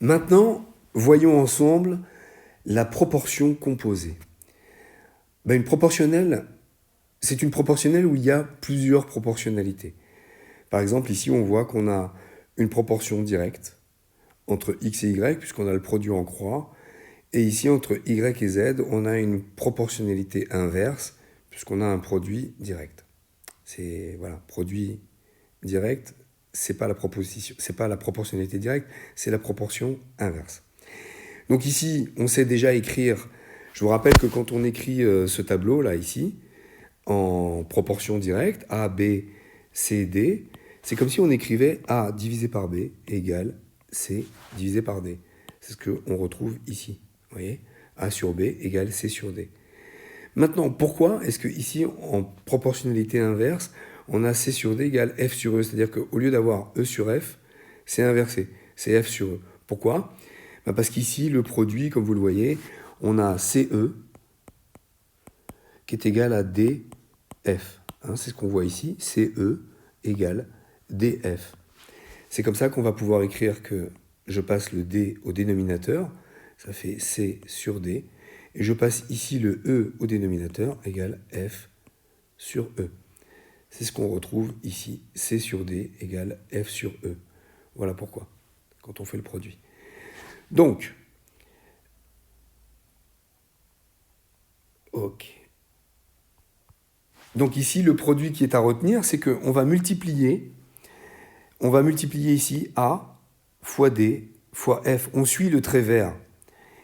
Maintenant, voyons ensemble la proportion composée. Une proportionnelle, c'est une proportionnelle où il y a plusieurs proportionnalités. Par exemple, ici, on voit qu'on a une proportion directe entre x et y, puisqu'on a le produit en croix. Et ici, entre y et z, on a une proportionnalité inverse, puisqu'on a un produit direct. C'est, voilà, produit direct, c'est pas la proportionnalité directe, c'est la proportion inverse. Donc ici, on sait déjà écrire. Je vous rappelle que quand on écrit ce tableau là ici, en proportion directe, A, B, C, D, c'est comme si on écrivait A divisé par B égale C divisé par D. C'est ce qu'on retrouve ici. Vous voyez, A sur B égale C sur D. Maintenant, pourquoi est-ce que ici, en proportionnalité inverse, on a C sur D égale F sur E? C'est-à-dire qu'au lieu d'avoir E sur F, c'est inversé. C'est F sur E. Pourquoi? Parce qu'ici, le produit, comme vous le voyez, on a CE qui est égal à DF. C'est ce qu'on voit ici. CE égale DF. C'est comme ça qu'on va pouvoir écrire que je passe le D au dénominateur. Ça fait C sur D. Et je passe ici le E au dénominateur égale F sur E. C'est ce qu'on retrouve ici. C sur D égale F sur E. Voilà pourquoi, quand on fait le produit. Donc, ok. Donc ici, le produit qui est à retenir, c'est qu'on va multiplier ici A fois D fois F. On suit le trait vert.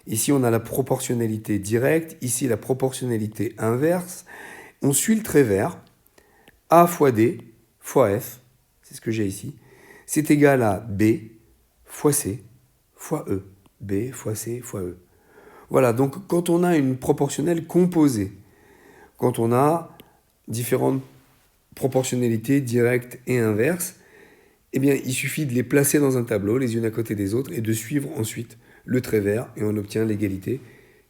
Ici, on a la proportionnalité directe. Ici, la proportionnalité inverse. On suit le trait vert. A fois D fois F, c'est ce que j'ai ici, c'est égal à B fois C fois E. B fois C fois E. Voilà, donc quand on a une proportionnelle composée, quand on a différentes proportionnalités directes et inverses, eh bien, il suffit de les placer dans un tableau, les unes à côté des autres, et de suivre ensuite le trait vert, et on obtient l'égalité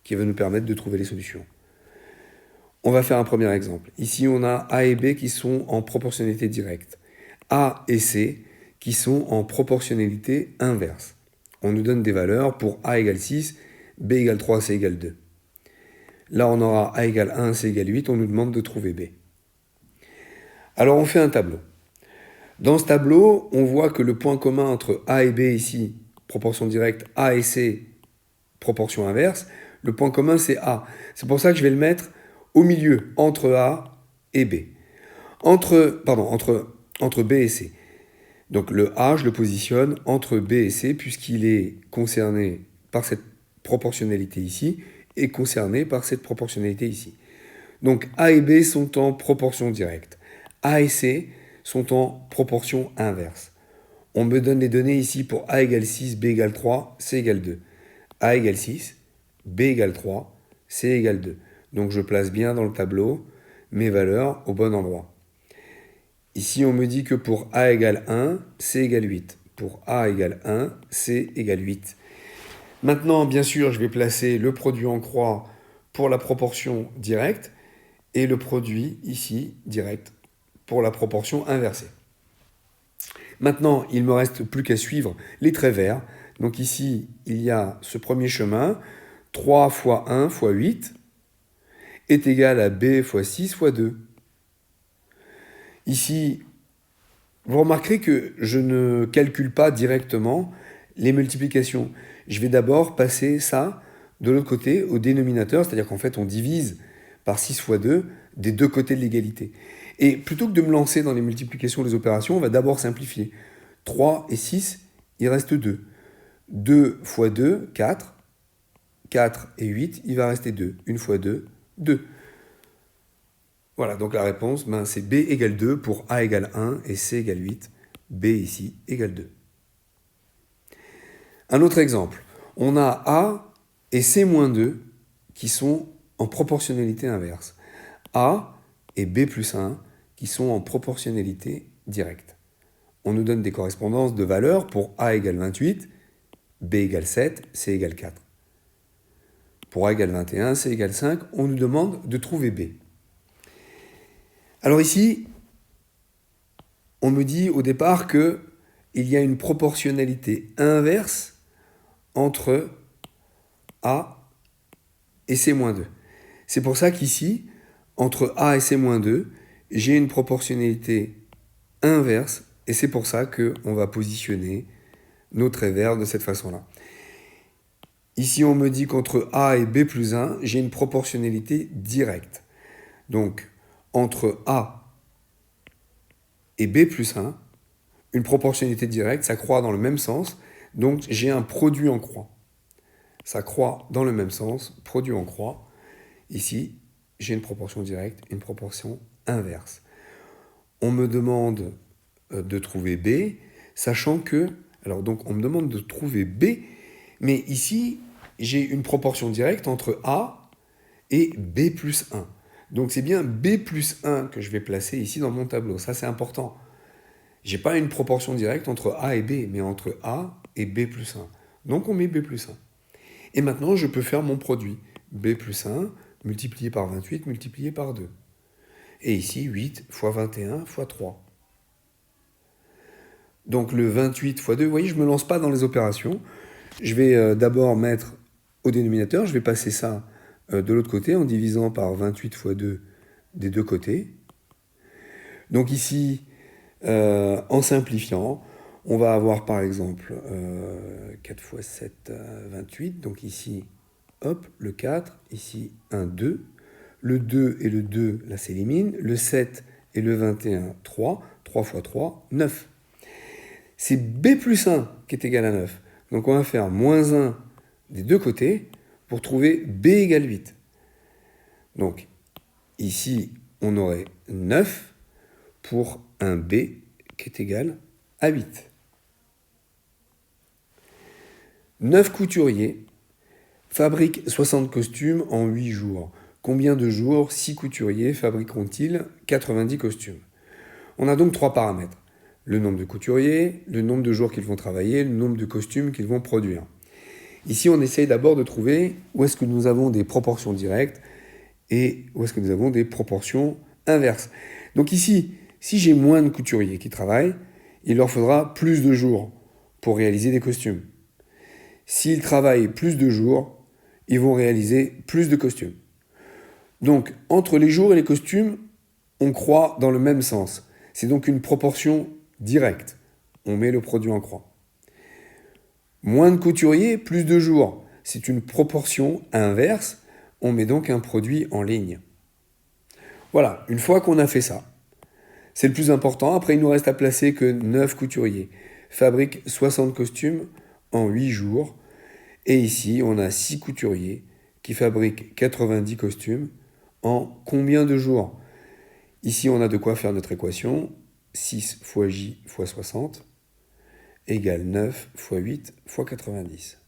qui va nous permettre de trouver les solutions. On va faire un premier exemple. Ici, on a A et B qui sont en proportionnalité directe. A et C qui sont en proportionnalité inverse. On nous donne des valeurs pour A égale 6, B égale 3, C égale 2. Là, on aura A égale 1, C égale 8, on nous demande de trouver B. Alors, on fait un tableau. Dans ce tableau, on voit que le point commun entre A et B ici, proportion directe, A et C, proportion inverse, le point commun c'est A. C'est pour ça que je vais le mettre au milieu, entre A et B. Entre B et C. Donc le A, je le positionne entre B et C, puisqu'il est concerné par cette proportionnalité ici, et concerné par cette proportionnalité ici. Donc A et B sont en proportion directe. A et C sont en proportion inverse. On me donne les données ici pour A égale 6, B égale 3, C égale 2. A égale 6, B égale 3, C égale 2. Donc je place bien dans le tableau mes valeurs au bon endroit. Ici, on me dit que pour A égale 1, C égale 8. Pour A égale 1, C égale 8. Maintenant, bien sûr, je vais placer le produit en croix pour la proportion directe et le produit ici, direct, pour la proportion inversée. Maintenant, il ne me reste plus qu'à suivre les traits verts. Donc ici, il y a ce premier chemin, 3 fois 1 fois 8 est égal à B fois 6 fois 2. Ici, vous remarquerez que je ne calcule pas directement les multiplications. Je vais d'abord passer ça de l'autre côté au dénominateur, c'est-à-dire qu'en fait on divise par 6 fois 2 des deux côtés de l'égalité. Et plutôt que de me lancer dans les multiplications des opérations, on va d'abord simplifier. 3 et 6, il reste 2. 2 fois 2, 4. 4 et 8, il va rester 2. 1 fois 2, 2. Voilà, donc la réponse, c'est B égale 2 pour A égale 1 et C égale 8. B ici égale 2. Un autre exemple. On a A et C moins 2 qui sont en proportionnalité inverse. A et B plus 1 qui sont en proportionnalité directe. On nous donne des correspondances de valeurs pour A égale 28, B égale 7, C égale 4. Pour A égale 21, C égale 5, on nous demande de trouver B. Alors ici, on me dit au départ qu'il y a une proportionnalité inverse entre A et C-2. C'est pour ça qu'ici, entre A et C-2, j'ai une proportionnalité inverse, et c'est pour ça qu'on va positionner nos traits verts de cette façon-là. Ici, on me dit qu'entre A et B plus 1, j'ai une proportionnalité directe. Donc, entre A et B plus 1, une proportionnalité directe, ça croît dans le même sens, donc j'ai un produit en croix. Ça croît dans le même sens, produit en croix. Ici, j'ai une proportion directe, une proportion inverse. On me demande de trouver B, sachant que... Alors donc, on me demande de trouver B, mais ici, j'ai une proportion directe entre A et B plus 1. Donc c'est bien B plus 1 que je vais placer ici dans mon tableau. Ça, c'est important. Je n'ai pas une proportion directe entre A et B, mais entre A et B plus 1. Donc on met B plus 1. Et maintenant, je peux faire mon produit. B plus 1 multiplié par 28 multiplié par 2. Et ici, 8 fois 21 fois 3. Donc le 28 fois 2, vous voyez, je ne me lance pas dans les opérations. Je vais d'abord mettre au dénominateur, je vais passer ça de l'autre côté en divisant par 28 fois 2 des deux côtés. Donc ici, en simplifiant, on va avoir par exemple 4 fois 7, 28. Donc ici, hop, le 4, ici un 2. Le 2 et le 2, là s'éliminent. Le 7 et le 21, 3. 3 fois 3, 9. C'est B plus 1 qui est égal à 9. Donc on va faire moins 1 des deux côtés pour trouver B égale 8. Donc ici, on aurait 9 pour un B qui est égal à 8. 9 couturiers fabriquent 60 costumes en 8 jours. Combien de jours 6 couturiers fabriqueront-ils 90 costumes? On a donc 3 paramètres. Le nombre de couturiers, le nombre de jours qu'ils vont travailler, le nombre de costumes qu'ils vont produire. Ici, on essaye d'abord de trouver où est-ce que nous avons des proportions directes et où est-ce que nous avons des proportions inverses. Donc ici, si j'ai moins de couturiers qui travaillent, il leur faudra plus de jours pour réaliser des costumes. S'ils travaillent plus de jours, ils vont réaliser plus de costumes. Donc, entre les jours et les costumes, on croît dans le même sens. C'est donc une proportion directe. On met le produit en croix. Moins de couturiers, plus de jours. C'est une proportion inverse. On met donc un produit en ligne. Voilà, une fois qu'on a fait ça, c'est le plus important. Après, il nous reste à placer que 9 couturiers fabriquent 60 costumes en 8 jours. Et ici, on a 6 couturiers qui fabriquent 90 costumes en combien de jours? Ici, on a de quoi faire notre équation. 6 fois J fois 60 égale 9 fois 8 fois 90.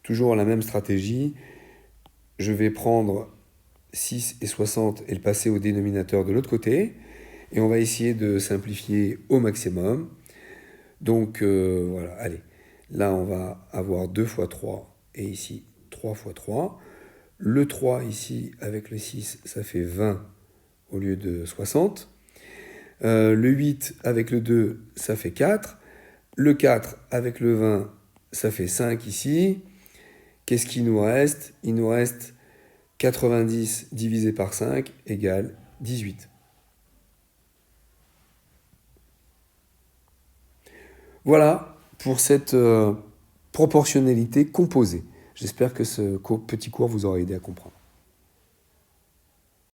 Toujours la même stratégie. Je vais prendre 6 et 60 et le passer au dénominateur de l'autre côté. Et on va essayer de simplifier au maximum. Donc voilà, allez. Là, on va avoir 2 fois 3 et ici 3 fois 3. Le 3 ici avec le 6, ça fait 20 au lieu de 60. Le 8 avec le 2, ça fait 4. Le 4 avec le 20, ça fait 5 ici. Qu'est-ce qu'il nous reste? Il nous reste 90 divisé par 5 égale 18. Voilà pour cette proportionnalité composée. J'espère que ce petit cours vous aura aidé à comprendre.